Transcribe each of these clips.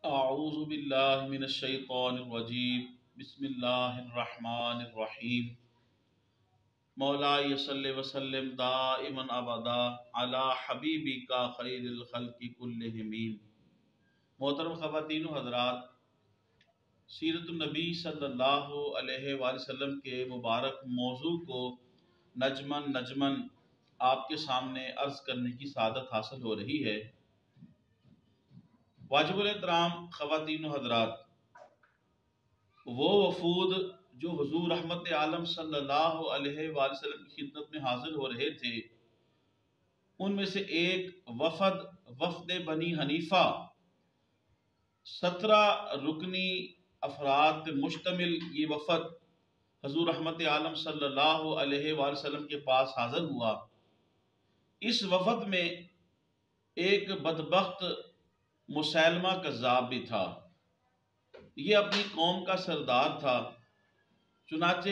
اعوذ باللہ من الشیطان الرجیم بسم اللہ الرحمن الرحیم مولا صلی وسلم دائما ابدا علی حبیبک خیر الخلق کلہم۔ محترم خواتین و حضرات، سیرت النبی صلی اللہ علیہ وآلہ وسلم کے مبارک موضوع کو نجمن آپ کے سامنے عرض کرنے کی سعادت حاصل ہو رہی ہے۔ واجب الاحترام خواتین و حضرات، وہ وفود جو حضور رحمت عالم صلی اللہ علیہ وآلہ وسلم کی خدمت میں حاضر ہو رہے تھے، ان میں سے ایک وفد بنی حنیفہ 17 رکنی افراد پر مشتمل یہ وفد حضور رحمت عالم صلی اللہ علیہ وآلہ وسلم کے پاس حاضر ہوا۔ اس وفد میں ایک بدبخت مسیلمہ کذاب بھی تھا۔ یہ اپنی قوم کا سردار تھا، چنانچہ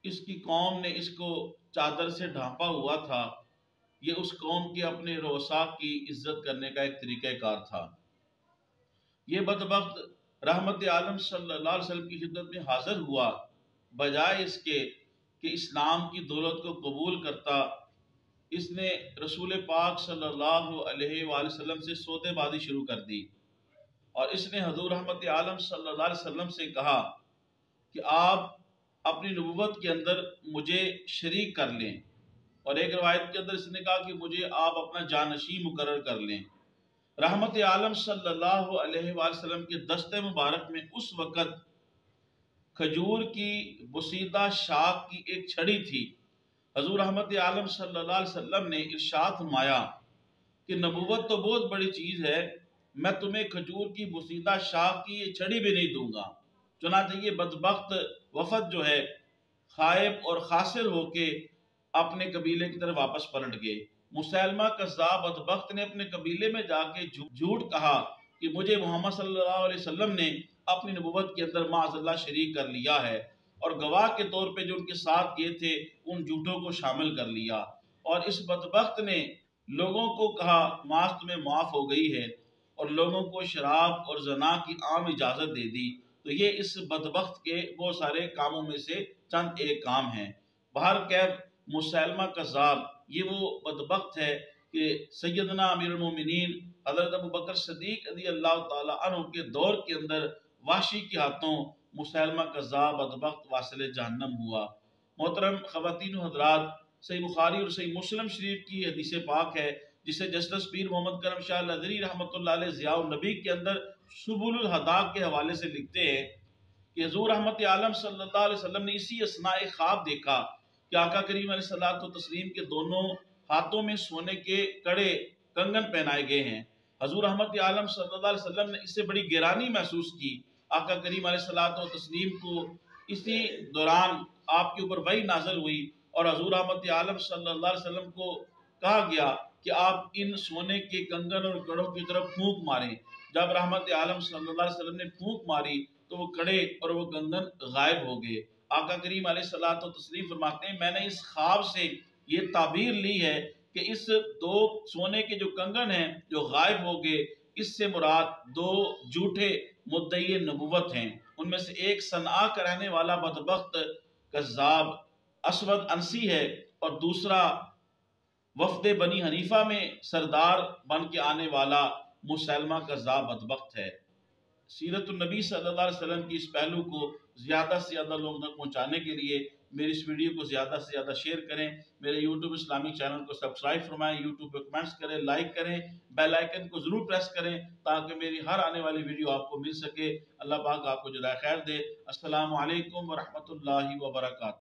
اس کی قوم نے اس کو چادر سے ڈھانپا ہوا تھا۔ یہ اس قوم کے اپنے رؤساء کی عزت کرنے کا ایک طریقہ کار تھا۔ یہ بدبخت رحمت عالم صلی اللہ علیہ وسلم کی خدمت میں حاضر ہوا، بجائے اس کے کہ اسلام کی دولت کو قبول کرتا، اس نے رسول پاک صلی اللہ علیہ وآلہ وسلم سے سودے بازی شروع کر دی، اور اس نے حضور رحمت عالم صلی اللہ علیہ وسلم سے کہا کہ آپ اپنی نبوت کے اندر مجھے شریک کر لیں، اور ایک روایت کے اندر اس نے کہا کہ مجھے آپ اپنا جانشین مقرر کر لیں۔ رحمت عالم صلی اللہ علیہ وآلہ وسلم کے دست مبارک میں اس وقت کھجور کی بوسیدہ شاخ کی ایک چھڑی تھی۔ حضور رحمت عالم صلی اللہ علیہ وسلم نے ارشاد فرمایا کہ نبوت تو بہت بڑی چیز ہے، میں تمہیں کھجور کی بوسیدہ شاخ کی یہ چھڑی بھی نہیں دوں گا۔ چنانچہ یہ بدبخت وفد جو ہے خائب اور خاسر ہو کے اپنے قبیلے کی طرف واپس پلٹ گئے۔ مسیلمہ کذاب بدبخت نے اپنے قبیلے میں جا کے جھوٹ کہا کہ مجھے محمد صلی اللہ علیہ وسلم نے اپنی نبوت کے اندر معاذ اللہ شریک کر لیا ہے، اور گواہ کے طور پہ جو ان کے ساتھ گئے تھے ان جھوٹوں کو شامل کر لیا۔ اور اس بدبخت نے لوگوں کو کہا معاذ تمہیں معاف ہو گئی ہے، اور لوگوں کو شراب اور زنا کی عام اجازت دے دی۔ تو یہ اس بدبخت کے بہت سارے کاموں میں سے چند ایک کام ہیں۔ بہرکیف مسیلمہ کذاب یہ وہ بدبخت ہے کہ سیدنا امیر المومنین حضرت ابوبکر صدیق رضی اللہ تعالیٰ عنہ کے دور کے اندر وحشی کے ہاتھوں مسیلمہ کذاب بدبخت واصل جہنم ہوا۔ محترم خواتین و حضرات، صحیح بخاری اور صحیح مسلم شریف کی حدیث پاک ہے، جسے جسٹس پیر محمد کرم شاہ الازہری رحمۃ اللہ علیہ ضیاء النبی کے اندر سبل الہدیٰ کے حوالے سے لکھتے ہیں کہ حضور رحمت عالم صلی اللہ علیہ وسلم نے اسی اثناء خواب دیکھا کہ آقا کریم علیہ الصلوۃ والتسلیم کے دونوں ہاتھوں میں سونے کے کڑے کنگن پہنائے گئے ہیں۔ حضور رحمت عالم صلی اللہ علیہ وسلم نے اس سے بڑی گرانی محسوس کی۔ آقا کریم علیہ الصلوۃ والتسلیم کو اسی دوران آپ کے اوپر وحی نازل ہوئی، اور حضور رحمت عالم صلی اللہ علیہ وسلم کو کہا گیا کہ آپ ان سونے کے کنگن اور کڑوں کی طرف پھونک ماریں۔ جب رحمت عالم صلی اللہ علیہ وسلم نے پھونک ماری تو وہ کڑے اور وہ کنگن غائب ہو گئے۔ آقا کریم علیہ الصلوۃ والتسلیم فرماتے ہیں میں نے اس خواب سے یہ تعبیر لی ہے کہ اس 2 سونے کے جو کنگن ہیں جو غائب ہو گئے، اس سے مراد 2 جھوٹے مدعی نبوت ہیں۔ ان میں سے ایک صنعاء کا رہنے والا بدبخت کذاب اسود انسی ہے، اور دوسرا وفد بنی حنیفہ میں سردار بن کے آنے والا مسیلمہ کذاب بدبخت ہے۔ سیرت النبی صلی اللہ علیہ وسلم کی اس پہلو کو زیادہ سے زیادہ لوگوں تک پہنچانے کے لیے میری اس ویڈیو کو زیادہ سے زیادہ شیئر کریں، میرے یوٹیوب اسلامک چینل کو سبسکرائب فرمائیں، یوٹیوب پہ کمنٹس کریں، لائک کریں، بیل آئیکن کو ضرور پریس کریں تاکہ میری ہر آنے والی ویڈیو آپ کو مل سکے۔ اللہ پاک آپ کو جزائے خیر دے۔ السلام علیکم ورحمۃ اللہ وبرکاتہ۔